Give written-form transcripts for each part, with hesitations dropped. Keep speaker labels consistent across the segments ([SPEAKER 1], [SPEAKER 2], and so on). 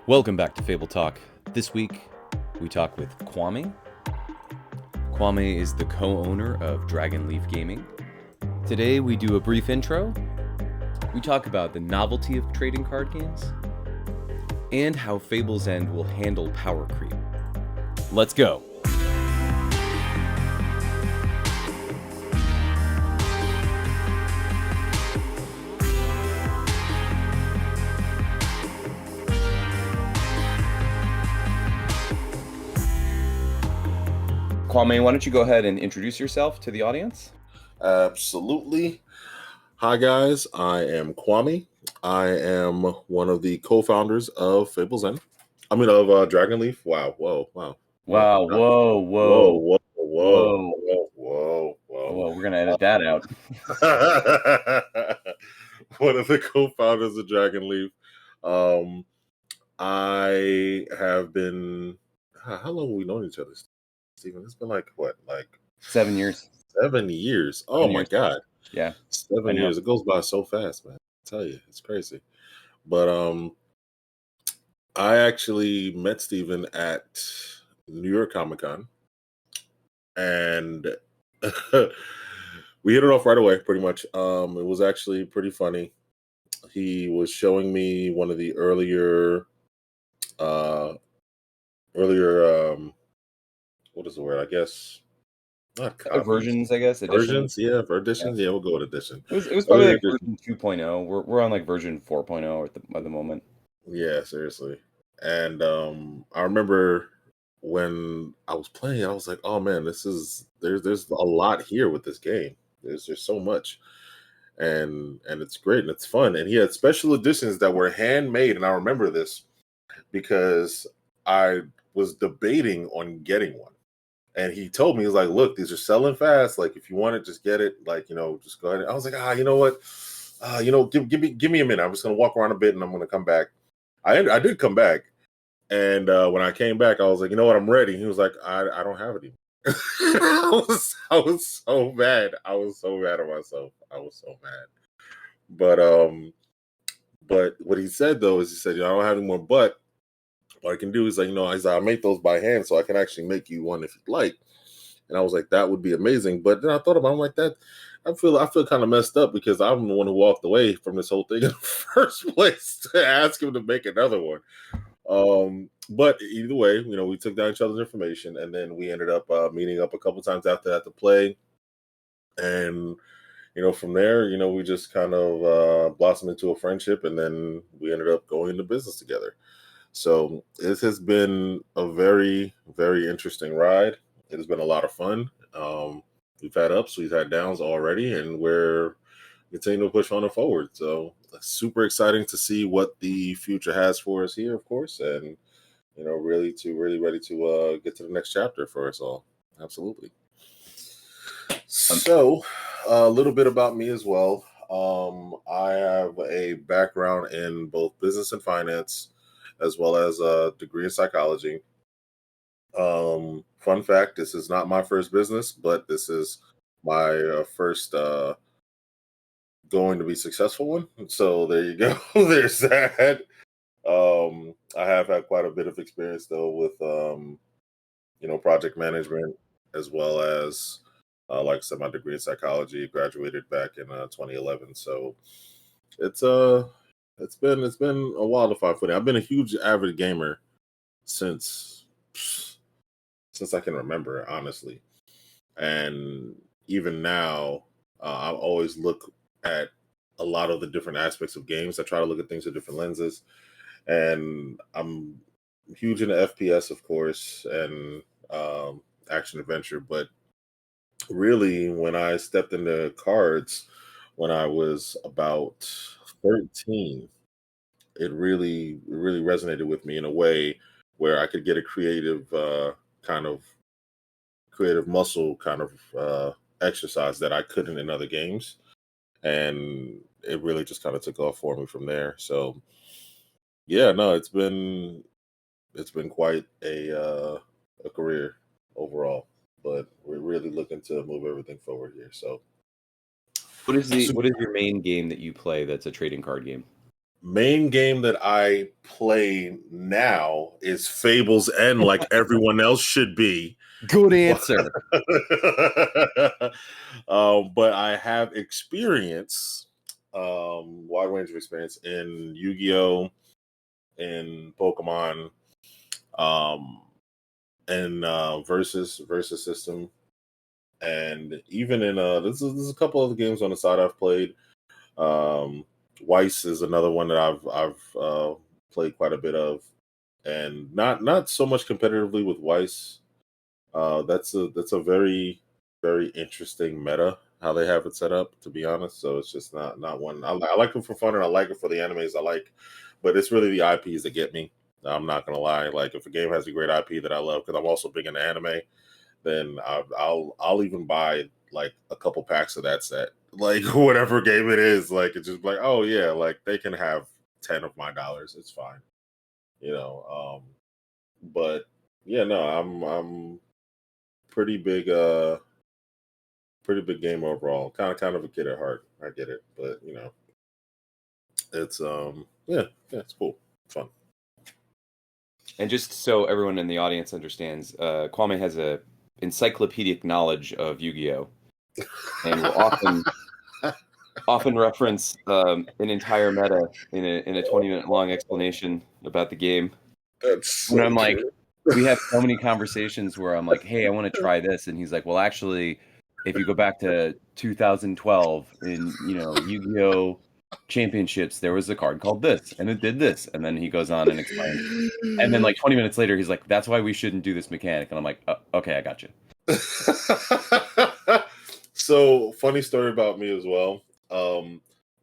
[SPEAKER 1] Welcome back to Fable Talk. This week, we talk with Kwame. Kwame is the co-owner of Dragonleaf Gaming. Today, we do a brief intro. We talk about the novelty of trading card games and how Fable's End will handle power creep. Let's go. Kwame, why don't you go ahead and introduce yourself to the audience?
[SPEAKER 2] Absolutely. Hi, guys. I am Kwame. I am one of the co-founders of Fable's End. Of Dragonleaf. Wow. Whoa. Wow.
[SPEAKER 1] Wow, whoa.
[SPEAKER 2] Whoa.
[SPEAKER 1] We're going to edit that out.
[SPEAKER 2] One of the co-founders of Dragonleaf. I have been... How long have we known each other, Steven? It's been like
[SPEAKER 1] 7 years.
[SPEAKER 2] 7 years. Oh, my God.
[SPEAKER 1] Yeah.
[SPEAKER 2] 7 years. It goes by so fast, man. I tell you, it's crazy. But I actually met Steven at New York Comic Con, and we hit it off right away, pretty much. It was actually pretty funny. He was showing me one of the earlier what is the word? I guess not copies.
[SPEAKER 1] Versions, I guess.
[SPEAKER 2] Versions, yeah, editions. Yeah, we'll go with edition.
[SPEAKER 1] It was probably like version 2.0. We're on like version 4.0 at the moment.
[SPEAKER 2] Yeah, seriously. And I remember when I was playing, I was like, "Oh man, there's a lot here with this game. There's so much, and it's great and it's fun." And he had special editions that were handmade, and I remember this because I was debating on getting one. And he told me, he was like, "Look, these are selling fast. Like, if you want it, just get it. Like, just go ahead." I was like, you know what? Give me a minute. I'm just gonna walk around a bit, and I'm gonna come back. I did come back, and when I came back, I was like, "You know what? I'm ready." He was like, "I don't have it anymore." I was so mad. I was so mad at myself. I was so mad. But what he said though is he said, "I don't have any more, but what I can do is I make those by hand, so I can actually make you one if you'd like." And I was like, "That would be amazing." But then I thought about it, I'm like, that I feel kind of messed up because I'm the one who walked away from this whole thing in the first place to ask him to make another one. But either way, we took down each other's information, and then we ended up meeting up a couple times after that to play. And from there, we just kind of blossomed into a friendship, and then we ended up going into business together. So this has been a very, very interesting ride. It has been a lot of fun. We've had ups, we've had downs already, and we're continuing to push on and forward. So super exciting to see what the future has for us here, of course, and really ready to get to the next chapter for us all. Absolutely. So a little bit about me as well. I have a background in both business and finance, as well as a degree in psychology. Fun fact, this is not my first business, but this is my first going to be successful one. So there you go. There's that. I have had quite a bit of experience though with project management, as well as like I said, my degree in psychology, graduated back in 2011. So it's been a while to find footing. I've been a huge avid gamer since I can remember, honestly. And even now, I always look at a lot of the different aspects of games. I try to look at things through different lenses. And I'm huge into FPS, of course, and action adventure. But really, when I stepped into cards when I was about 13, it really resonated with me in a way where I could get a creative muscle kind of exercise that I couldn't in other games, and it really just kind of took off for me from there. So yeah, no, it's been quite a career overall, but we're really looking to move everything forward here. So
[SPEAKER 1] What is your main game that you play that's a trading card game?
[SPEAKER 2] main game that I play now is Fable's End, like everyone else should be.
[SPEAKER 1] Good answer.
[SPEAKER 2] But I have experience, wide range of experience in Yu-Gi-Oh, in Pokemon, um, and versus system, and even in there's a couple other games on the side I've played. Weiss is another one that I've played quite a bit of, and not so much competitively with Weiss. That's a very very interesting meta how they have it set up. To be honest, so it's just not one. I like it for fun and I like it for the animes I like, but it's really the IPs that get me. I'm not gonna lie. Like if a game has a great IP that I love, because I'm also big into anime, then I'll even buy like a couple packs of that set, like whatever game it is. Like it's just like, oh yeah, like they can have 10 of my dollars. It's fine, you know. But yeah, no, I'm pretty big game overall. Kind of a kid at heart. I get it, but you know, it's yeah, it's cool, fun.
[SPEAKER 1] And just so everyone in the audience understands, Kwame has a encyclopedic knowledge of Yu-Gi-Oh, and will often reference an entire meta in a 20-minute long explanation about the game.
[SPEAKER 2] That's
[SPEAKER 1] And
[SPEAKER 2] so
[SPEAKER 1] I'm like,
[SPEAKER 2] true.
[SPEAKER 1] we have so many conversations where I'm like, hey, I want to try this, and he's like, well, actually, if you go back to 2012 in Yu-Gi-Oh championships, there was a card called this, and it did this, and then he goes on and explains. And then like 20 minutes later, he's like, that's why we shouldn't do this mechanic. And I'm like, okay, I got you.
[SPEAKER 2] So funny story about me as well.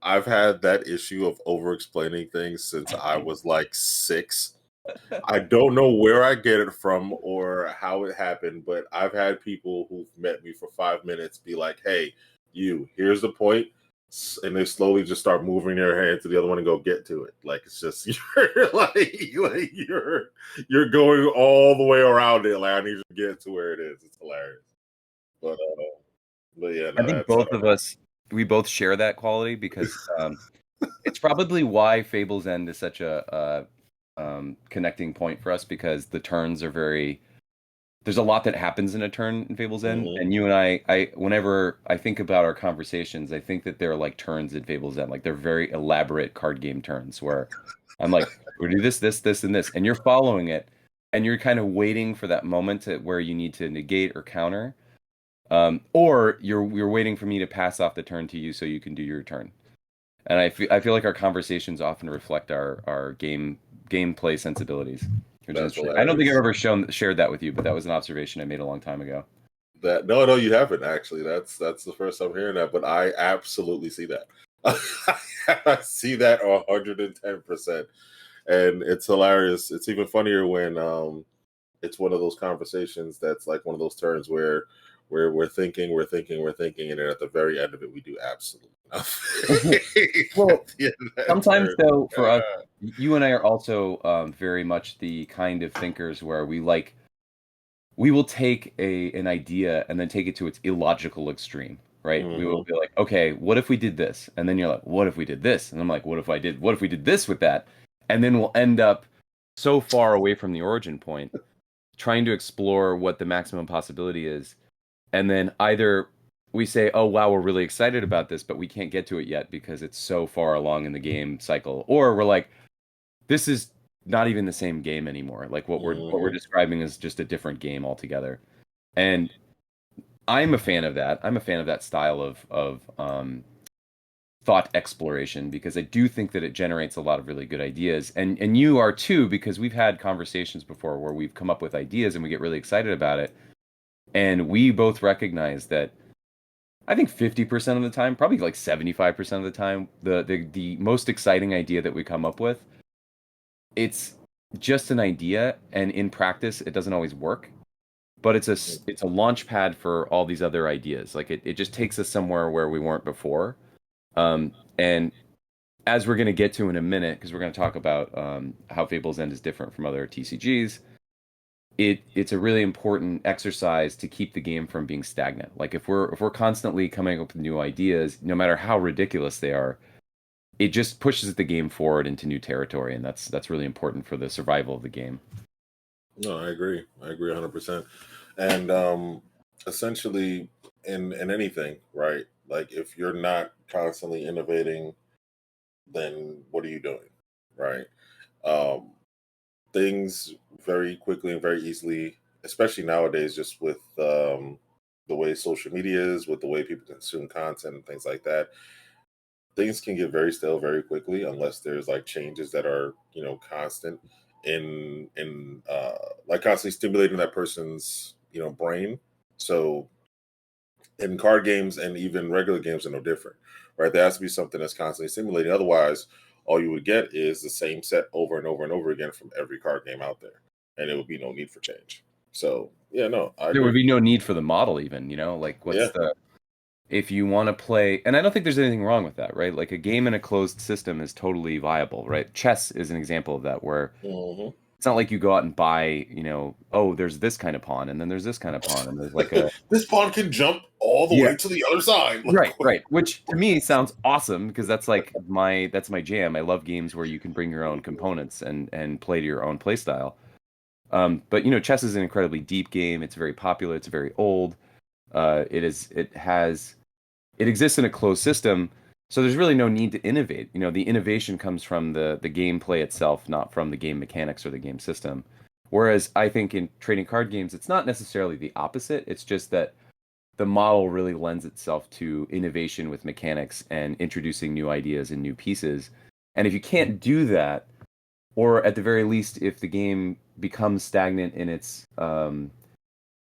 [SPEAKER 2] I've had that issue of over explaining things since I was like 6. I don't know where I get it from or how it happened, but I've had people who've met me for 5 minutes be like, hey, here's the point. And they slowly just start moving their hand to the other one and go get to it. Like it's just you're like you're going all the way around it. Like I need you to get to where it is. It's hilarious. But yeah,
[SPEAKER 1] I
[SPEAKER 2] no,
[SPEAKER 1] think
[SPEAKER 2] that's
[SPEAKER 1] both of us, we both share that quality because it's probably why Fable's End is such a connecting point for us because the turns are very. There's a lot that happens in a turn in Fable's End,
[SPEAKER 2] Mhm.
[SPEAKER 1] and you and I, whenever I think about our conversations, I think that they're like turns in Fable's End, like they're very elaborate card game turns where I'm like, we do this, and this, and you're following it, and you're kind of waiting for that moment where you need to negate or counter, or you're waiting for me to pass off the turn to you so you can do your turn. And I feel like our conversations often reflect our gameplay sensibilities, which is
[SPEAKER 2] That's
[SPEAKER 1] interesting. I don't think I've
[SPEAKER 2] hilarious.
[SPEAKER 1] ever shared that with you, but that was an observation I made a long time ago.
[SPEAKER 2] That no, you haven't actually. That's the first time hearing that, but I absolutely see that. I see that 110%, and it's hilarious. It's even funnier when it's one of those conversations that's like one of those turns where we're thinking, and then at the very end of it, we do absolutely nothing.
[SPEAKER 1] Well,
[SPEAKER 2] At the end of that
[SPEAKER 1] sometimes
[SPEAKER 2] turn.
[SPEAKER 1] though, for us, you and I are also very much the kind of thinkers where we will take an idea and then take it to its illogical extreme, right? We will
[SPEAKER 2] Mhm.
[SPEAKER 1] be like, okay, what if we did this? And then you're like, what if we did this? And I'm like, what if we did this with that? And then we'll end up so far away from the origin point, trying to explore what the maximum possibility is. And then either we say, oh, wow, we're really excited about this, but we can't get to it yet because it's so far along in the game cycle. Or we're like, this is not even the same game anymore. Like what we're
[SPEAKER 2] Mhm.
[SPEAKER 1] describing is just a different game altogether. And I'm a fan of that. I'm a fan of that style of thought exploration because I do think that it generates a lot of really good ideas. And you are too, because we've had conversations before where we've come up with ideas and we get really excited about it. And we both recognize that I think 50% of the time, probably like 75% of the time, the most exciting idea that we come up with, it's just an idea, and in practice, it doesn't always work. But it's a launch pad for all these other ideas. Like it just takes us somewhere where we weren't before. And as we're going to get to in a minute, because we're going to talk about how Fable's End is different from other TCGs, it's a really important exercise to keep the game from being stagnant. Like if we're constantly coming up with new ideas, no matter how ridiculous they are, it just pushes the game forward into new territory, and that's really important for the survival of the game.
[SPEAKER 2] No, I agree. I agree 100%. And essentially, in anything, right? Like if you're not constantly innovating, then what are you doing, right? Um, Things very quickly and very easily, especially nowadays, just with the way social media is, with the way people consume content and things like that. Things can get very stale very quickly unless there's like changes that are constant in like constantly stimulating that person's brain. So in card games and even regular games are no different, right? There has to be something that's constantly stimulating. Otherwise, all you would get is the same set over and over and over again from every card game out there, and it would be no need for change. So yeah, no, I
[SPEAKER 1] There would
[SPEAKER 2] agree.
[SPEAKER 1] be no need for the model even, like what's
[SPEAKER 2] Yeah.
[SPEAKER 1] the if you want to play, and I don't think there's anything wrong with that, right? Like a game in a closed system is totally viable, right? Chess is an example of that, where
[SPEAKER 2] Hmm.
[SPEAKER 1] it's not like you go out and buy, oh, there's this kind of pawn, and then there's this kind of pawn, and there's like a
[SPEAKER 2] This pawn can jump all the
[SPEAKER 1] yeah,
[SPEAKER 2] way to the other side.
[SPEAKER 1] right, right. Which to me sounds awesome because that's my jam. I love games where you can bring your own components and play to your own play style. But chess is an incredibly deep game. It's very popular. It's very old. It exists in a closed system, so there's really no need to innovate. The innovation comes from the gameplay itself, not from the game mechanics or the game system. Whereas I think in trading card games, it's not necessarily the opposite. It's just that the model really lends itself to innovation with mechanics and introducing new ideas and new pieces. And if you can't do that, or at the very least, if the game becomes stagnant in its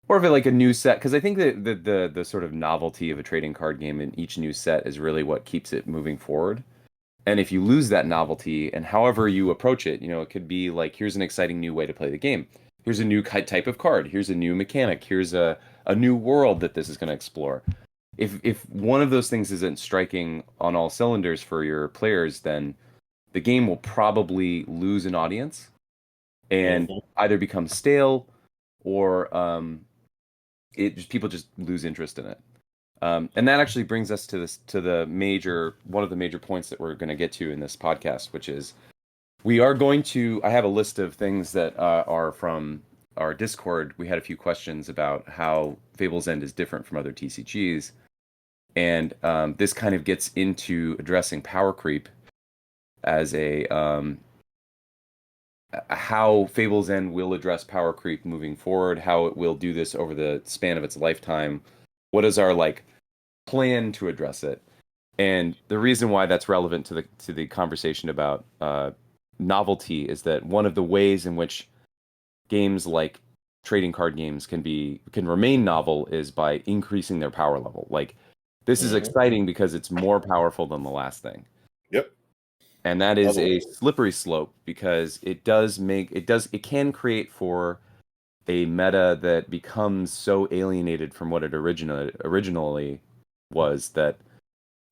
[SPEAKER 1] or if it like a new set, because I think that the sort of novelty of a trading card game in each new set is really what keeps it moving forward. And if you lose that novelty, and however you approach it, it could be like, here's an exciting new way to play the game. Here's a new type of card. Here's a new mechanic. Here's a new world that this is going to explore. If one of those things isn't striking on all cylinders for your players, then the game will probably lose an audience and
[SPEAKER 2] Hmm.
[SPEAKER 1] either become stale or people just lose interest in it. And that actually brings us to one of the major points that we're going to get to in this podcast, which is I have a list of things that are from our Discord. We had a few questions about how Fable's End is different from other TCGs. And this kind of gets into addressing power creep as how Fable's End will address power creep moving forward, how it will do this over the span of its lifetime. What is our plan to address it? And the reason why that's relevant to the conversation about novelty is that one of the ways in which games like trading card games can remain novel is by increasing their power level. Like this is
[SPEAKER 2] Hmm.
[SPEAKER 1] exciting because it's more powerful than the last thing.
[SPEAKER 2] Yep.
[SPEAKER 1] And that is
[SPEAKER 2] Other.
[SPEAKER 1] a slippery slope because it can create for a meta that becomes so alienated from what it originally was that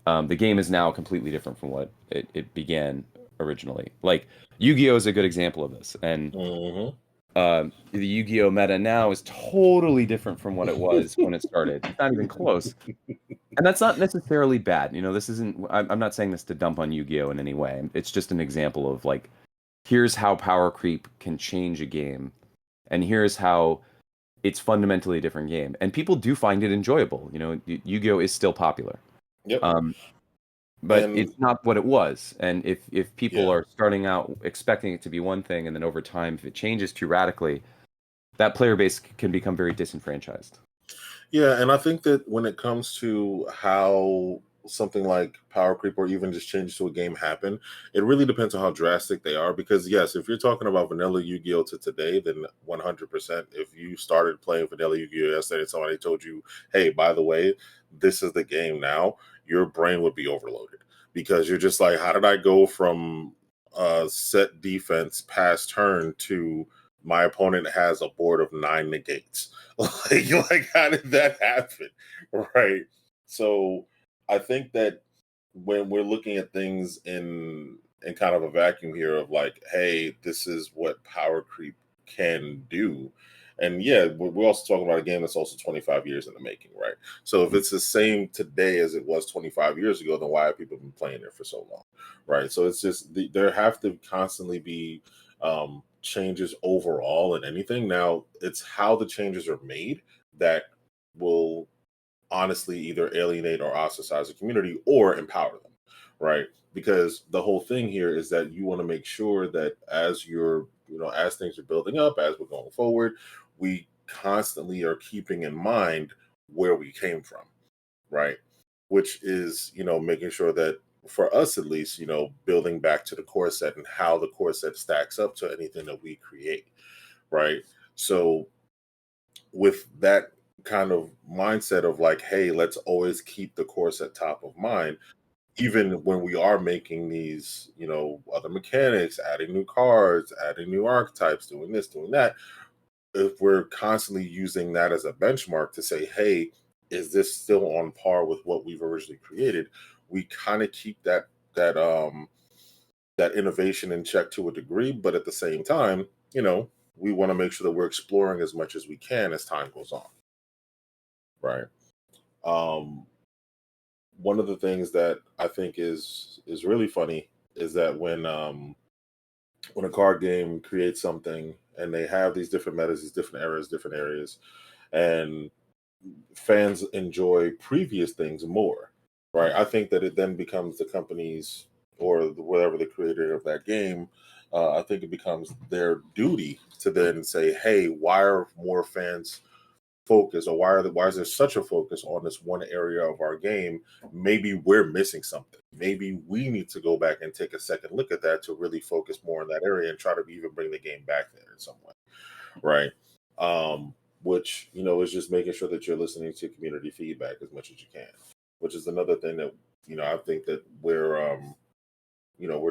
[SPEAKER 1] the game is now completely different from what it began originally. Like Yu-Gi-Oh is a good example of this, and
[SPEAKER 2] Hmm.
[SPEAKER 1] the Yu-Gi-Oh meta now is totally different from what it was when it started. It's not even close, and that's not necessarily bad. This isn't. I'm not saying this to dump on Yu-Gi-Oh in any way. It's just an example of here's how power creep can change a game, and here's how it's fundamentally a different game, and people do find it enjoyable. Yu-Gi-Oh is still popular.
[SPEAKER 2] Yep.
[SPEAKER 1] Um, but
[SPEAKER 2] And
[SPEAKER 1] it's not what it was. And if people
[SPEAKER 2] yeah.
[SPEAKER 1] are starting out expecting it to be one thing, and then over time, if it changes too radically, that player base can become very disenfranchised.
[SPEAKER 2] Yeah, and I think that when it comes to how something like power creep or even just changes to a game happen, it really depends on how drastic they are. Because yes, if you're talking about vanilla Yu-Gi-Oh to today, then 100%. If you started playing vanilla Yu-Gi-Oh yesterday and somebody told you, "Hey, by the way, this is the game now," your brain would be overloaded because you're just like, "How did I go from set defense past turn to my opponent has a board of 9 negates?" like how did that happen? Right. So I think that when we're looking at things in kind of a vacuum here of like, hey, this is what power creep can do. And yeah, we're also talking about a game that's also 25 years in the making, right? So if it's the same today as it was 25 years ago, then why have people been playing it for so long, right? So it's just there have to constantly be changes overall in anything. Now it's how the changes are made that will honestly either alienate or ostracize the community or empower them, right? Because the whole thing here is that you want to make sure that as you're, as things are building up, as we're going forward, we constantly are keeping in mind where we came from, right? Which is, making sure that for us at least, building back to the core set and how the core set stacks up to anything that we create, right? So with that kind of mindset of like, hey, let's always keep the course at top of mind, even when we are making these, other mechanics, adding new cards, adding new archetypes, doing this, doing that. If we're constantly using that as a benchmark to say, hey, is this still on par with what we've originally created? We kind of keep that innovation in check to a degree, but at the same time, we want to make sure that we're exploring as much as we can as time goes on. Right. Um, One of the things that I think is really funny is that when a card game creates something and they have these different metas, these different eras, different areas, and fans enjoy previous things more, right? I think that it then becomes the companies or whatever the creator of that game. I think it becomes their duty to then say, "Hey, why are more fans focus, or why is there such a focus on this one area of our game? Maybe we're missing something. Maybe we need to go back and take a second look at that to really focus more in that area and try to even bring the game back there in some way, right?" Which is just making sure that you're listening to community feedback as much as you can, which is another thing that I think that we're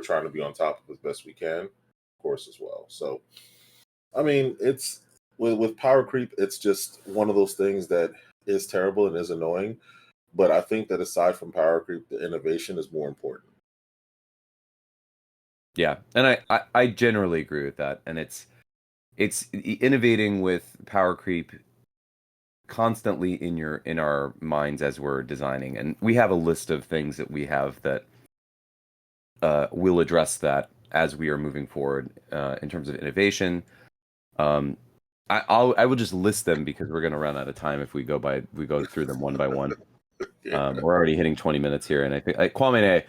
[SPEAKER 2] trying to be on top of as best we can, of course, as well. So I mean, it's with power creep, it's just one of those things that is terrible and is annoying. But I think that aside from power creep, the innovation is more important.
[SPEAKER 1] Yeah, and I generally agree with that. And it's innovating with power creep constantly in our minds as we're designing. And we have a list of things that we have that will address that as we are moving forward in terms of innovation. Um, I will just list them because we're going to run out of time if we go through them one by one.
[SPEAKER 2] Yeah.
[SPEAKER 1] We're already hitting 20 minutes here, and I think Kwame and I,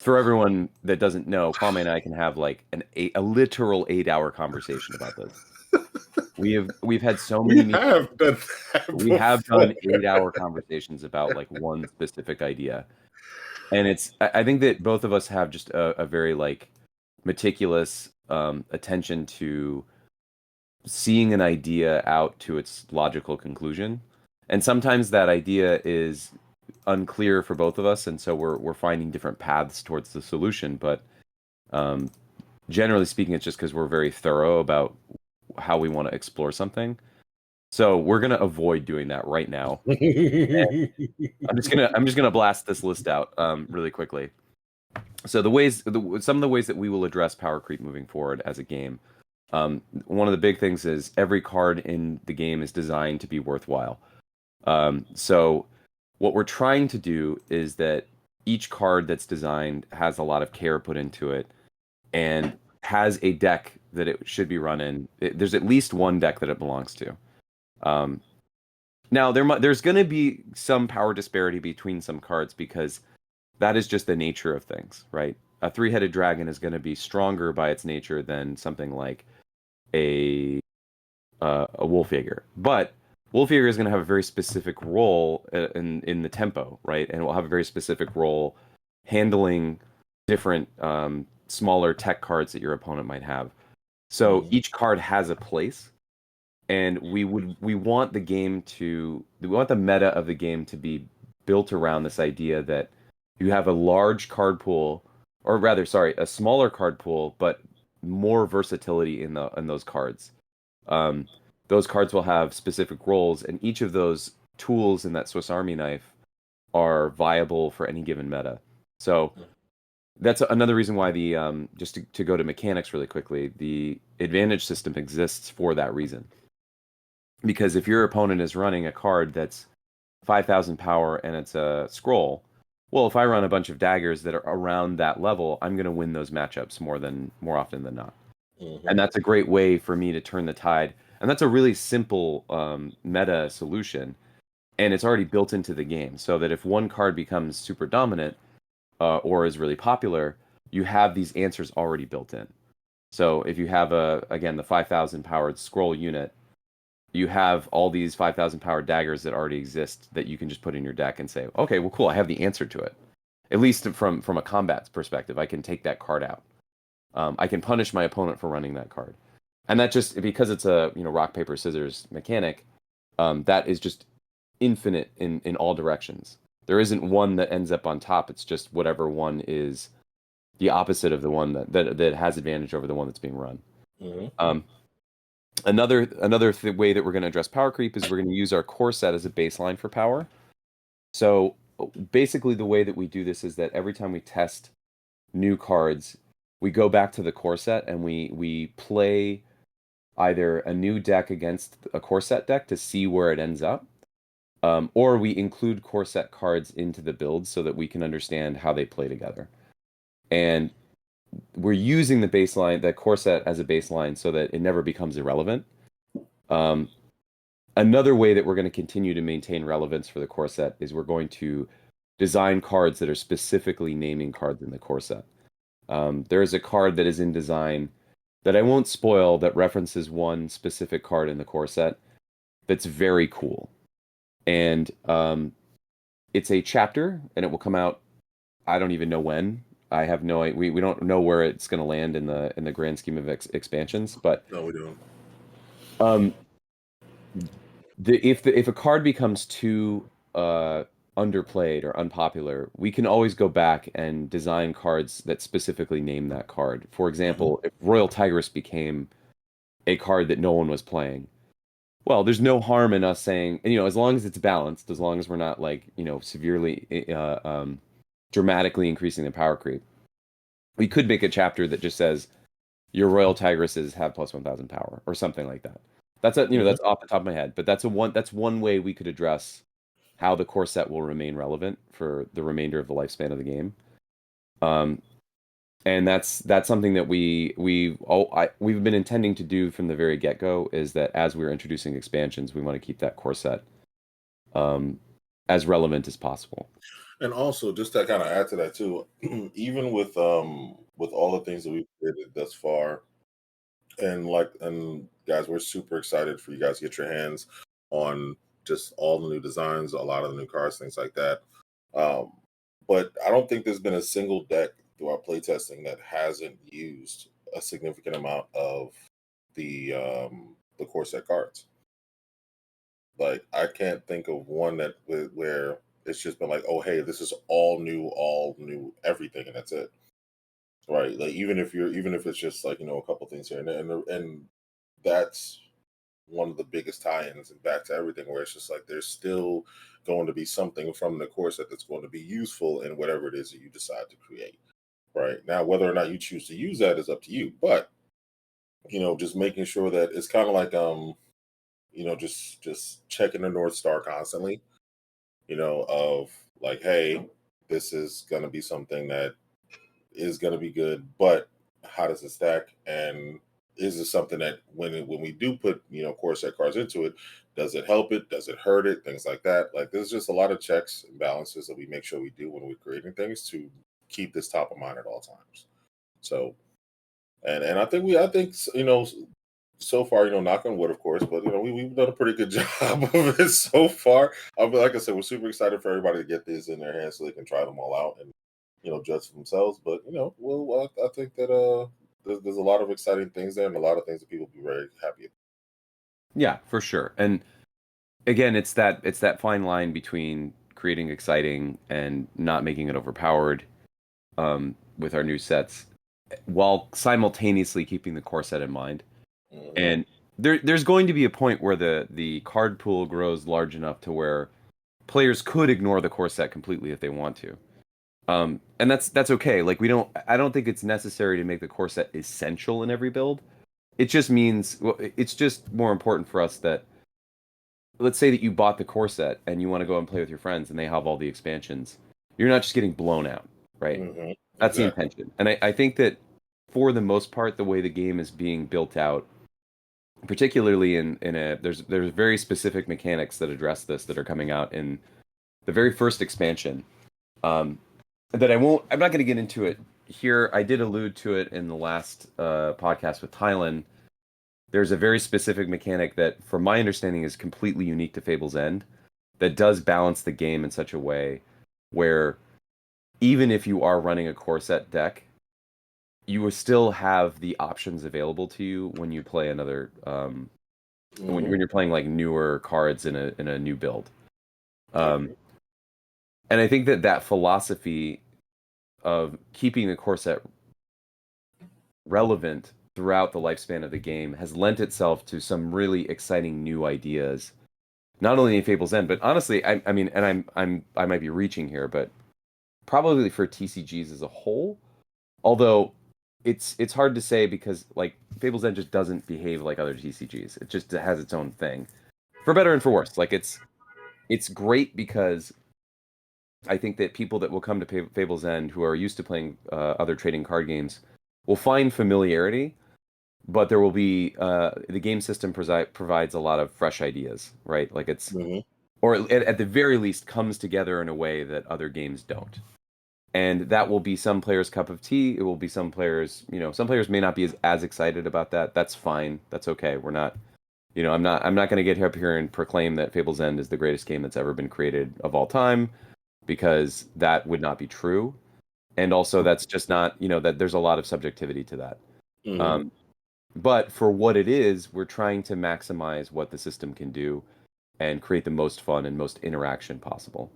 [SPEAKER 1] for everyone that doesn't know, Kwame and I can have like a literal 8-hour conversation about this. We've had so many
[SPEAKER 2] We
[SPEAKER 1] meetings.
[SPEAKER 2] have done that
[SPEAKER 1] We have done
[SPEAKER 2] before.
[SPEAKER 1] 8-hour conversations about like one specific idea, and I think that both of us have just a very like meticulous attention to seeing an idea out to its logical conclusion. And sometimes that idea is unclear for both of us, and so we're finding different paths towards the solution. But um, generally speaking, it's just because we're very thorough about how we want to explore something. So we're gonna avoid doing that right now. I'm just gonna blast this list out really quickly. So some of the ways that we will address power creep moving forward as a game. One of the big things is every card in the game is designed to be worthwhile. So what we're trying to do is that each card that's designed has a lot of care put into it and has a deck that it should be run in. There's at least one deck that it belongs to. Um, Now there's going to be some power disparity between some cards because that is just the nature of things, right? A three-headed dragon is going to be stronger by its nature than something like a wolf jaeger. But wolf jaeger is going to have a very specific role in the tempo, right? And it will have a very specific role handling different smaller tech cards that your opponent might have. So
[SPEAKER 2] Mhm.
[SPEAKER 1] each card has a place, and we want the meta of the game to be built around this idea that you have a large card pool, or rather, sorry, a smaller card pool, but more versatility in those cards. Um, those cards will have specific roles, and each of those tools in that Swiss Army knife are viable for any given meta. So that's another reason why the just to go to mechanics really quickly, the advantage system exists for that reason. Because if your opponent is running a card that's 5,000 power and it's a scroll, well, if I run a bunch of daggers that are around that level, I'm going to win those matchups more often than not. And
[SPEAKER 2] Hmm.
[SPEAKER 1] that's a great way for me to turn the tide. And that's a really simple meta solution, and it's already built into the game, so that if one card becomes super dominant or is really popular, you have these answers already built in. So if you have again the 5,000 powered scroll unit, you have all these 5,000 powered daggers that already exist that you can just put in your deck and say, okay, well, cool, I have the answer to it. At least from a combat perspective, I can take that card out. I can punish my opponent for running that card, and that just because it's a rock paper scissors mechanic, that is just infinite in all directions. There isn't one that ends up on top. It's just whatever one is the opposite of the one that has advantage over the one that's being run.
[SPEAKER 2] Hmm.
[SPEAKER 1] Um, way that we're going to address power creep is we're going to use our core set as a baseline for power. So basically, the way that we do this is that every time we test new cards, we go back to the core set and we play either a new deck against a core set deck to see where it ends up, or we include core set cards into the build so that we can understand how they play together. And we're using that core set as a baseline so that it never becomes irrelevant. Um, Another way that we're going to continue to maintain relevance for the core set is we're going to design cards that are specifically naming cards in the core set. There is a card that is in design that I won't spoil that references one specific card in the core set that's very cool. And it's a chapter, and it will come out. I don't even know when. I have no. We don't know where it's going to land in the grand scheme of expansions. But
[SPEAKER 2] No, we don't.
[SPEAKER 1] um, if a card becomes too underplayed or unpopular, we can always go back and design cards that specifically name that card. For
[SPEAKER 2] Hmm.
[SPEAKER 1] example, if Royal Tigress became a card that no one was playing, well, there's no harm in us saying, as long as it's balanced, as long as we're not like, severely, dramatically increasing the power creep, we could make a chapter that just says your Royal Tigresses have plus 1,000 power or something like that.
[SPEAKER 2] Hmm.
[SPEAKER 1] That's off the top of my head, but that's one way we could address how the core set will remain relevant for the remainder of the lifespan of the game. Um, and that's something that we've been intending to do from the very get-go, is that as we're introducing expansions, we want to keep that core set um, as relevant as possible.
[SPEAKER 2] And also, just to kind of add to that too, even with all the things that we've created thus far, and guys, we're super excited for you guys to get your hands on just all the new designs, a lot of the new cards, things like that. Um, but I don't think there's been a single deck through our playtesting that hasn't used a significant amount of the core set cards. Like I can't think of one where it's just been like, oh hey, this is all new everything, and that's it. Right. Like even if it's just like, a couple things here and that's one of the biggest tie-ins and back to everything where it's just like there's still going to be something from the core set that's going to be useful in whatever it is that you decide to create. Right. Now, whether or not you choose to use that is up to you. But, just making sure that it's kind of like just checking the North Star constantly, of like, hey, this is gonna be something that is going to be good, but how does it stack? And is it something that when we do put core set cards into it, does it help it? Does it hurt it? Things like that. Like there's just a lot of checks and balances that we make sure we do when we're creating things to keep this top of mind at all times. So and I think so far, knock on wood, of course, but we've done a pretty good job of it so far. Like I said, we're super excited for everybody to get these in their hands so they can try them all out and judge for themselves. But I think that there's a lot of exciting things there and a lot of things that people will be very happy about.
[SPEAKER 1] Yeah, for sure. And again, it's that fine line between creating exciting and not making it overpowered with our new sets, while simultaneously keeping the core set in mind.
[SPEAKER 2] Mhm.
[SPEAKER 1] And there's going to be a point where the card pool grows large enough to where players could ignore the core set completely if they want to. And that's okay. Like I don't think it's necessary to make the core set essential in every build. It just means, well, it's just more important for us that let's say that you bought the core set and you want to go and play with your friends and they have all the expansions. You're not just getting blown out, right? That's the
[SPEAKER 2] Exactly.
[SPEAKER 1] intention. And I think that for the most part, the way the game is being built out, particularly in a there's very specific mechanics that address this that are coming out in the very first expansion. That I'm not going to get into it here. I did allude to it in the last podcast with Tylen. There's a very specific mechanic that, from my understanding, is completely unique to Fable's End that does balance the game in such a way where even if you are running a core set deck, you will still have the options available to you when you play another when you're playing like newer cards in a new build. And I think that philosophy of keeping the core set relevant throughout the lifespan of the game has lent itself to some really exciting new ideas, not only in Fable's End, but honestly, I mean, and I might be reaching here, but probably for TCGs as a whole. Although it's hard to say because like Fable's End just doesn't behave like other TCGs. It just has its own thing, for better and for worse. Like it's great because I think that people that will come to Fable's End who are used to playing other trading card games will find familiarity, but there will be the game system provides a lot of fresh ideas, right? Like it's or at the very least comes together in a way that other games don't. And that will be some players' cup of tea. It will be some players, some players may not be as excited about that. That's fine. That's okay. We're not, I'm not going to get up here and proclaim that Fable's End is the greatest game that's ever been created of all time, because that would not be true. And also that's just not, that there's a lot of subjectivity to that. But for what it is, we're trying to maximize what the system can do and create the most fun and most interaction possible.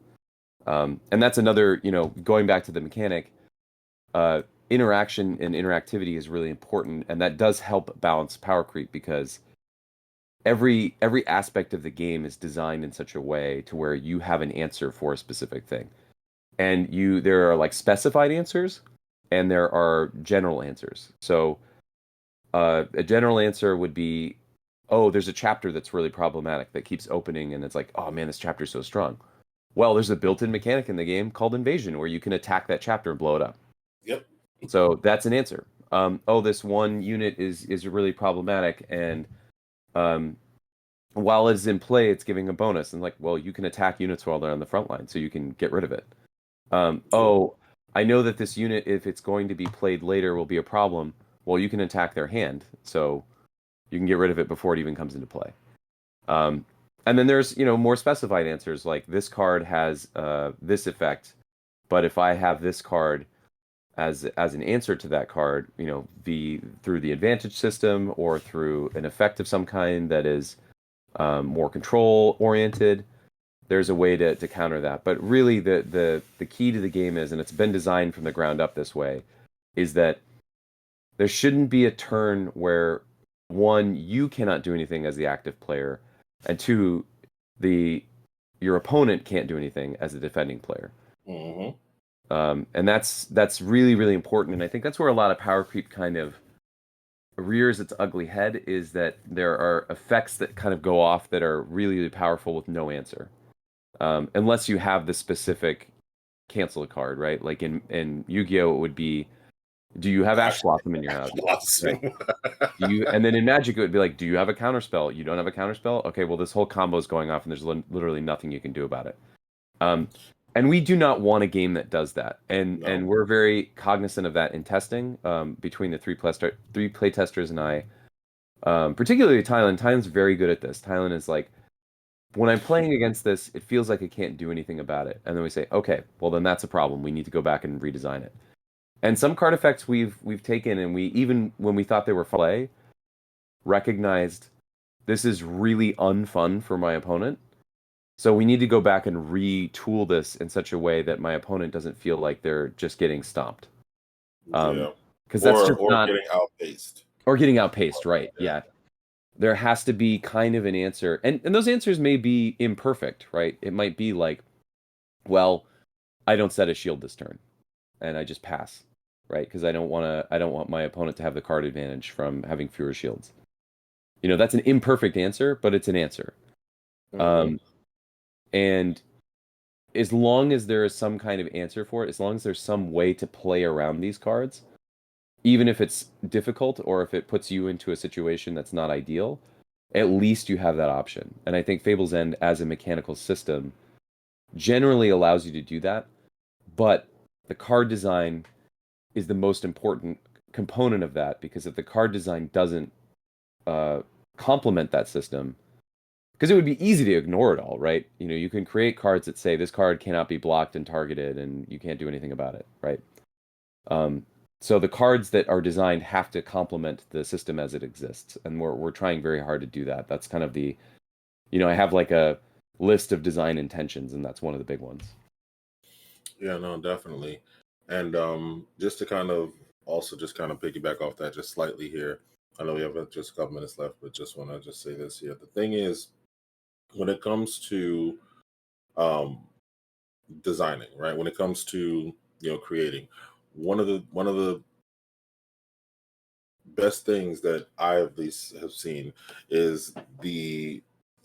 [SPEAKER 1] And that's another, going back to the mechanic, interaction and interactivity is really important, and that does help balance power creep because every aspect of the game is designed in such a way to where you have an answer for a specific thing. And there are like specified answers and there are general answers. So a general answer would be, oh, there's a chapter that's really problematic that keeps opening and it's like, oh man, this chapter's so strong. Well, there's a built-in mechanic in the game called invasion where you can attack that chapter and blow it up.
[SPEAKER 2] Yep.
[SPEAKER 1] So that's an answer. Oh, this one unit is really problematic, and while it's in play, it's giving a bonus. And like, well, you can attack units while they're on the front line, so you can get rid of it. Oh, I know that this unit, if it's going to be played later, will be a problem. Well, you can attack their hand, so you can get rid of it before it even comes into play. And then there's, more specified answers like this card has this effect, but if I have this card as an answer to that card, through the advantage system or through an effect of some kind that is more control oriented, there's a way to counter that. But really, the key to the game is, and it's been designed from the ground up this way, is that there shouldn't be a turn where one, you cannot do anything as the active player, and two, your opponent can't do anything as a defending player. And that's really, really important. And I think that's where a lot of power creep kind of rears its ugly head, is that there are effects that kind of go off that are really, really powerful with no answer. Unless you have the specific cancel a card, right? Like in Yu-Gi-Oh! It would be, do you have Ash Blossom in your house? Right. And then in Magic, it would be like, do you have a counterspell? You don't have a counterspell? Okay, well, this whole combo is going off, and there's literally nothing you can do about it. And we do not want a game that does that. And we're very cognizant of that in testing between the three play testers and I. Particularly Tylen. Tylen's very good at this. Tylen is like, when I'm playing against this, it feels like I can't do anything about it. And then we say, okay, well, then that's a problem. We need to go back and redesign it. And some card effects we've taken, and we, even when we thought they were play, recognized this is really unfun for my opponent. So we need to go back and retool this in such a way that my opponent doesn't feel like they're just getting stomped. Because that's just not
[SPEAKER 2] getting outpaced.
[SPEAKER 1] Or getting outpaced, right? Yeah. There has to be kind of an answer, and those answers may be imperfect, right? It might be like, well, I don't set a shield this turn, and I just pass, right? Because I don't want my opponent to have the card advantage from having fewer shields. That's an imperfect answer, but it's an answer. Um, and as long as there is some kind of answer for it, as long as there's some way to play around these cards, even if it's difficult or if it puts you into a situation that's not ideal, at least you have that option. And I think Fable's End as a mechanical system generally allows you to do that, but the card design is the most important component of that, because if the card design doesn't complement that system, because it would be easy to ignore it all, right? You know, you can create cards that say this card cannot be blocked and targeted, and you can't do anything about it, right? Um, so the cards that are designed have to complement the system as it exists, and we're trying very hard to do that. That's kind of the, you know, I have like a list of design intentions, and that's one of the big ones.
[SPEAKER 2] Yeah, no, definitely. And just to kind of also just kind of piggyback off that just slightly here. I know we have just a couple minutes left, but just want to just say this here. The thing is, when it comes to um, designing, right? When it comes to creating, one of the best things that I at least have seen is the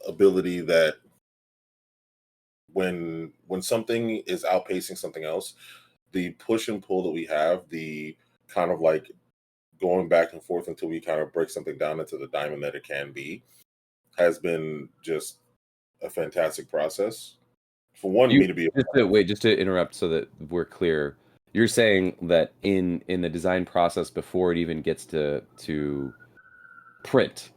[SPEAKER 2] ability that when something is outpacing something else, the push and pull that we have, the kind of like going back and forth until we kind of break something down into the diamond that it can be, has been just a fantastic process. For one,
[SPEAKER 1] You
[SPEAKER 2] me to be a
[SPEAKER 1] just to wait, just to interrupt so that we're clear. You're saying that in the design process before it even gets to print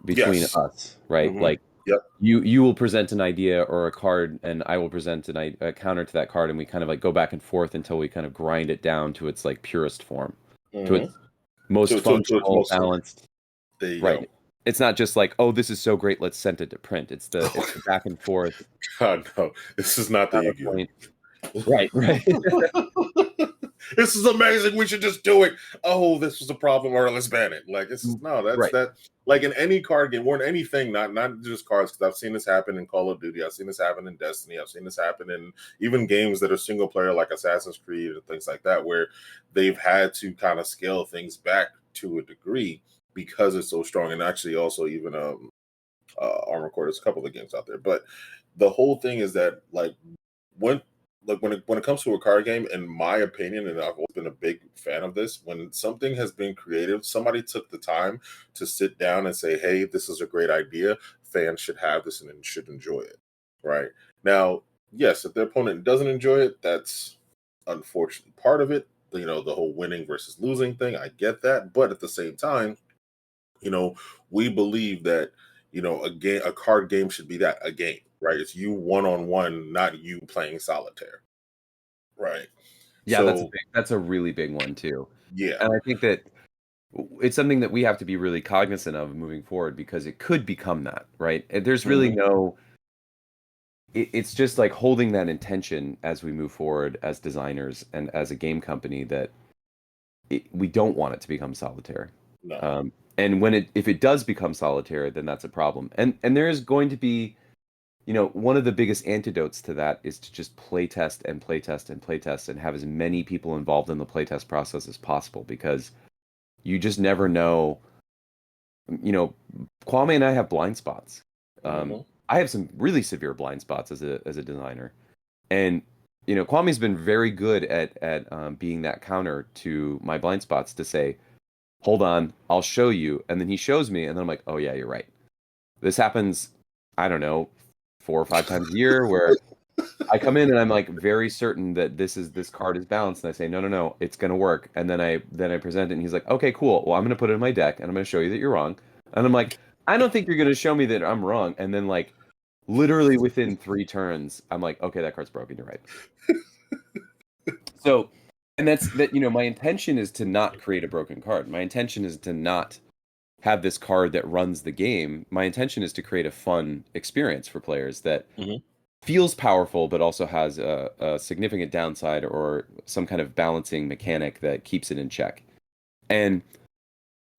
[SPEAKER 1] between
[SPEAKER 2] yes.
[SPEAKER 1] us, right?
[SPEAKER 2] Hmm.
[SPEAKER 1] Like
[SPEAKER 2] Yep.
[SPEAKER 1] you will present an idea or a card, and I will present a counter to that card, and we kind of like go back and forth until we kind of grind it down to its like purest form, to
[SPEAKER 2] Hmm.
[SPEAKER 1] its most
[SPEAKER 2] To its
[SPEAKER 1] functional,
[SPEAKER 2] most
[SPEAKER 1] balanced.
[SPEAKER 2] there you go.
[SPEAKER 1] Right. It's not just like, oh, this is so great, let's send it to print. It's the back and forth.
[SPEAKER 2] God no, this is not the
[SPEAKER 1] Not a
[SPEAKER 2] Yu-Gi-Oh.
[SPEAKER 1] point. Right, right.
[SPEAKER 2] This is amazing. We should just do it. Oh, this was a problem, or let's ban it. Like it's just, no, that's
[SPEAKER 1] Right.
[SPEAKER 2] that. Like in any card game or in anything, not just cards. Because I've seen this happen in Call of Duty. I've seen this happen in Destiny. I've seen this happen in even games that are single player, like Assassin's Creed and things like that, where they've had to kind of scale things back to a degree because it's so strong. And actually, also even Armor Core. There's a couple of games out there, but the whole thing is that when when it comes to a card game, in my opinion, and I've always been a big fan of this, when something has been creative, somebody took the time to sit down and say, "Hey, this is a great idea. Fans should have this and should enjoy it." Right now, yes, if their opponent doesn't enjoy it, that's unfortunately part of it. The whole winning versus losing thing. I get that, but at the same time, you know, we believe that a card game should be that a game, right? It's you one on one, not you playing solitaire, right?
[SPEAKER 1] Yeah,
[SPEAKER 2] So
[SPEAKER 1] that's a really big one too.
[SPEAKER 2] yeah.
[SPEAKER 1] And I think that it's something that we have to be really cognizant of moving forward, because it could become that, right? And there's really
[SPEAKER 2] Hmm.
[SPEAKER 1] no it's just like holding that intention as we move forward as designers and as a game company, that we don't want it to become solitaire.
[SPEAKER 2] No.
[SPEAKER 1] Um, and if it does become solitaire, then that's a problem. And there is going to be, you know, one of the biggest antidotes to that is to just play test and play test and play test and have as many people involved in the playtest process as possible, because you just never know. You know, Kwame and I have blind spots.
[SPEAKER 2] Hmm.
[SPEAKER 1] I have some really severe blind spots as a designer, and you know, Kwame's been very good at being that counter to my blind spots, to say, "Hold on, I'll show you," and then he shows me, and then I'm like, "Oh yeah, you're right." This happens, I don't know, 4 or 5 times a year, where I come in and I'm like very certain that this card is balanced, and I say, no, it's gonna work. And then I present it, and he's like, okay, cool. Well, I'm gonna put it in my deck, and I'm gonna show you that you're wrong. And I'm like, I don't think you're gonna show me that I'm wrong. And then like literally within 3 turns, I'm like, okay, that card's broken. You're right. So, and that's that. You know, my intention is to not create a broken card. My intention is to not have this card that runs the game. My intention is to create a fun experience for players that
[SPEAKER 2] Hmm.
[SPEAKER 1] feels powerful, but also has a significant downside or some kind of balancing mechanic that keeps it in check. And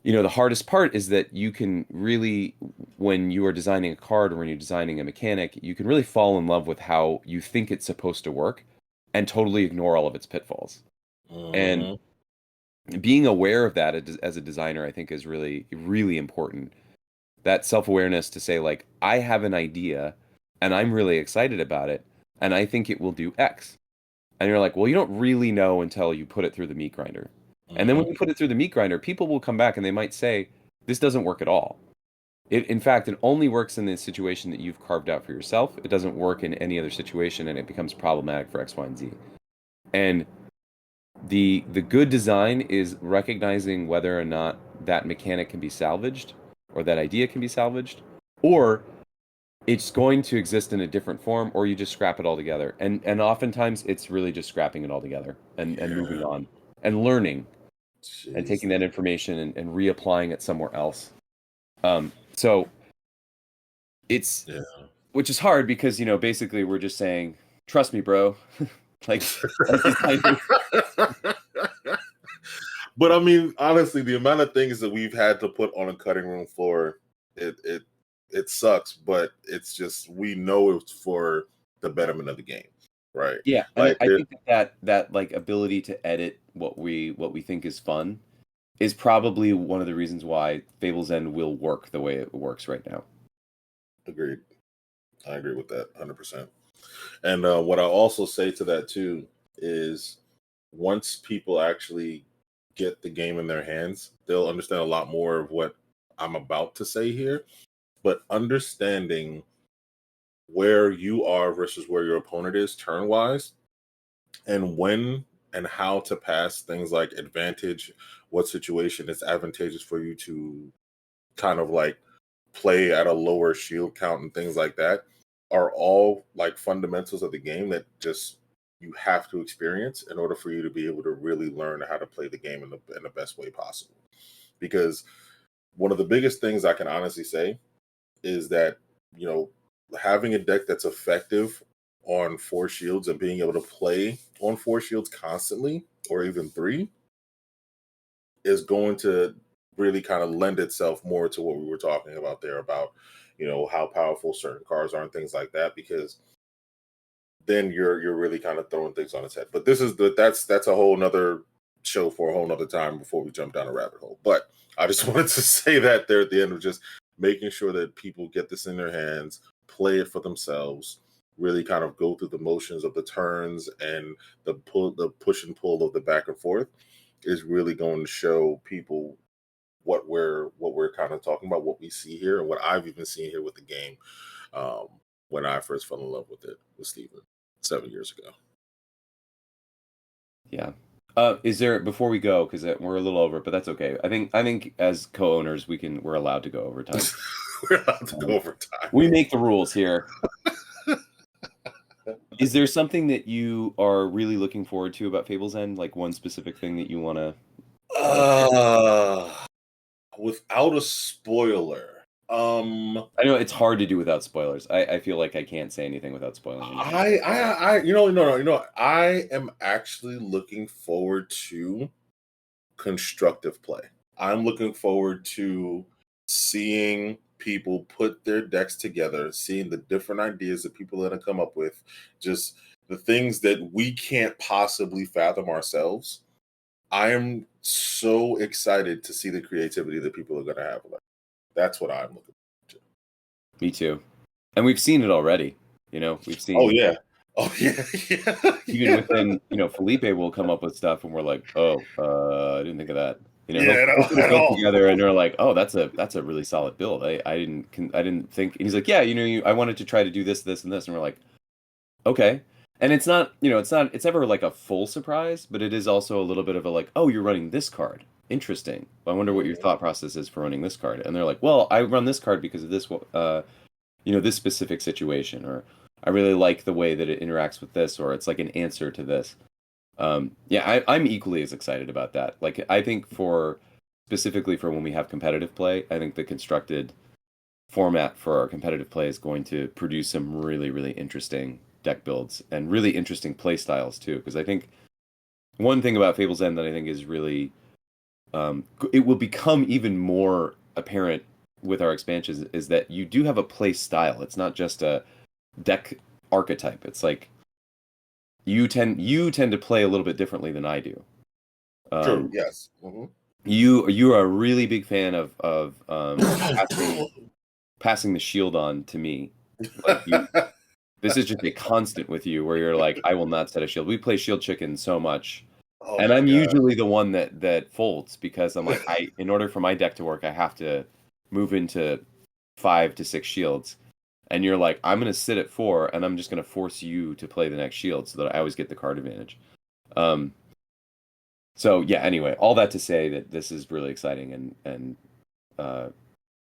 [SPEAKER 1] you know, the hardest part is that you can really, when you are designing a card or when you're designing a mechanic, you can really fall in love with how you think it's supposed to work and totally ignore all of its pitfalls. And
[SPEAKER 2] Hmm.
[SPEAKER 1] being aware of that as a designer, I think, is really, really important. That self-awareness to say, like, I have an idea, and I'm really excited about it, and I think it will do X. And you're like, well, you don't really know until you put it through the meat grinder. And then when
[SPEAKER 2] Hmm.
[SPEAKER 1] you put it through the meat grinder, people will come back and they might say, this doesn't work at all. In fact, it only works in the situation that you've carved out for yourself. It doesn't work in any other situation, and it becomes problematic for X, Y, and Z. And the good design is recognizing whether or not that mechanic can be salvaged, or that idea can be salvaged, or it's going to exist in a different form, or you just scrap it all together. And oftentimes it's really just scrapping it all together and moving
[SPEAKER 2] Yeah.
[SPEAKER 1] on and learning and
[SPEAKER 2] Jeez.
[SPEAKER 1] taking that information and reapplying it somewhere else. So it's
[SPEAKER 2] Yeah.
[SPEAKER 1] which is hard because basically we're just saying, trust me, bro. like designers.
[SPEAKER 2] But I mean, honestly, the amount of things that we've had to put on a cutting room floor, it sucks, but it's just we know it's for the betterment of the game, right?
[SPEAKER 1] Yeah, and
[SPEAKER 2] Like
[SPEAKER 1] I
[SPEAKER 2] it,
[SPEAKER 1] think that like ability to edit what we think is fun is probably one of the reasons why Fable's End will work the way it works right now.
[SPEAKER 2] agreed. I agree with that 100%. And what I also say to that too is once people actually get the game in their hands, they'll understand a lot more of what I'm about to say here. But understanding where you are versus where your opponent is turn wise, and when and how to pass things like advantage, what situation it's advantageous for you to kind of like play at a lower shield count and things like that are all like fundamentals of the game that just you have to experience in order for you to be able to really learn how to play the game in the best way possible. Because one of the biggest things I can honestly say is that, you know, having a deck that's effective on four shields and being able to play on four shields constantly or even three is going to really kind of lend itself more to what we were talking about there about, you know, how powerful certain cards are and things like that, because then you're really kind of throwing things on its head. But this is that's a whole nother show for a whole nother time before we jump down a rabbit hole. But I just wanted to say that there at the end of just making sure that people get this in their hands, play it for themselves, really kind of go through the motions of the turns and the push and pull of the back and forth is really going to show people what we're kind of talking about, what we see here, and what I've even seen here with the game um, when I first fell in love with it with Steven 7 years ago.
[SPEAKER 1] Yeah. Is there before we go because we're a little over, but that's okay. I think as co-owners we're allowed to go over time.
[SPEAKER 2] We're allowed to go
[SPEAKER 1] Um,
[SPEAKER 2] over time.
[SPEAKER 1] we make the rules here. Is there something that you are really looking forward to about Fable's End? Like one specific thing that you want to share?
[SPEAKER 2] Uh, without a spoiler,
[SPEAKER 1] I know it's hard to do without spoilers. I feel like I can't say anything without spoiling anything.
[SPEAKER 2] you know, no, you know, I am actually looking forward to constructive play. I'm looking forward to seeing people put their decks together, seeing the different ideas that people are going to come up with, just the things that we can't possibly fathom ourselves. I am so excited to see the creativity that people are going to have. That's what I'm looking forward to.
[SPEAKER 1] Me too. And we've seen it already. We've
[SPEAKER 2] Oh
[SPEAKER 1] seen
[SPEAKER 2] yeah. Oh yeah. Yeah.
[SPEAKER 1] even
[SPEAKER 2] Yeah.
[SPEAKER 1] within, Felipe will come up with stuff and we're like, oh, I didn't think of that. He'll
[SPEAKER 2] Yeah.
[SPEAKER 1] put a
[SPEAKER 2] At
[SPEAKER 1] build
[SPEAKER 2] all.
[SPEAKER 1] together and they're like, oh, that's a really solid build. I didn't think. And he's like, yeah, I wanted to try to do this, this, and this, and we're like, okay. And it's never like a full surprise, but it is also a little bit of a like, oh, you're running this card. Interesting. I wonder what your
[SPEAKER 2] Mhm.
[SPEAKER 1] thought process is for running this card. And they're like, well, I run this card because of this, this specific situation, or I really like the way that it interacts with this, or it's like an answer to this. Yeah, I'm equally as excited about that. Like, I think specifically for when we have competitive play, I think the constructed format for our competitive play is going to produce some really, really interesting deck builds and really interesting play styles too. Because I think one thing about Fable's End that I think is really, it will become even more apparent with our expansions is that you do have a play style. It's not just a deck archetype. It's like you tend to play a little bit differently than I do.
[SPEAKER 2] True.
[SPEAKER 1] Um,
[SPEAKER 2] Yes. Hmm.
[SPEAKER 1] you are a really big fan of passing the shield on to me, Like this is just a constant with you where you're like, I will not set a shield. We play Shield Chicken so much.
[SPEAKER 2] Oh
[SPEAKER 1] And
[SPEAKER 2] my
[SPEAKER 1] I'm
[SPEAKER 2] God.
[SPEAKER 1] usually the one that folds because I'm like, in order for my deck to work, I have to move into 5 to 6 shields. And you're like, I'm gonna sit at 4, and I'm just gonna force you to play the next shield so that I always get the card advantage. So yeah, anyway, all that to say that this is really exciting and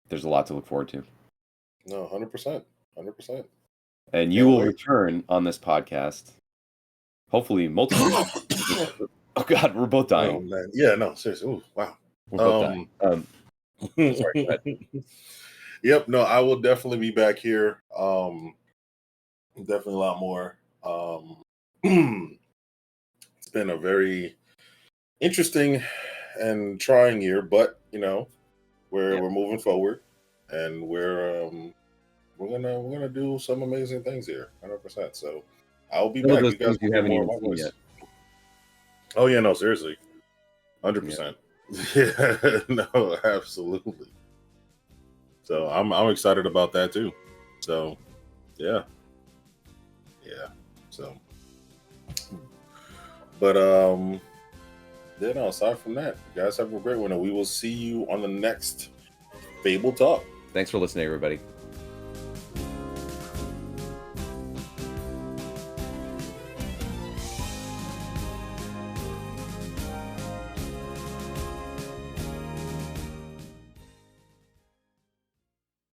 [SPEAKER 1] there's a lot to look forward to.
[SPEAKER 2] No, 100%. 100%.
[SPEAKER 1] And you will return on this podcast, hopefully multiple times. Oh God, we're both dying.
[SPEAKER 2] Oh, man. Yeah, no, seriously. Ooh, wow.
[SPEAKER 1] We're both dying. Sorry, go ahead.
[SPEAKER 2] Yep, no, I will definitely be back here. Definitely a lot more. It's been a very interesting and trying year, but we're moving forward, and we're gonna do some amazing things here, 100%. So I'll be
[SPEAKER 1] Some of
[SPEAKER 2] back.
[SPEAKER 1] those
[SPEAKER 2] You guys
[SPEAKER 1] things you
[SPEAKER 2] will hear
[SPEAKER 1] haven't
[SPEAKER 2] more
[SPEAKER 1] even
[SPEAKER 2] of my
[SPEAKER 1] seen
[SPEAKER 2] voice.
[SPEAKER 1] yet.
[SPEAKER 2] Oh yeah, no, seriously, 100%. Yeah, no, absolutely. So I'm excited about that too. So yeah. So, but yeah, no. Aside from that, you guys have a great one, and we will see you on the next Fable Talk.
[SPEAKER 1] Thanks for listening, everybody.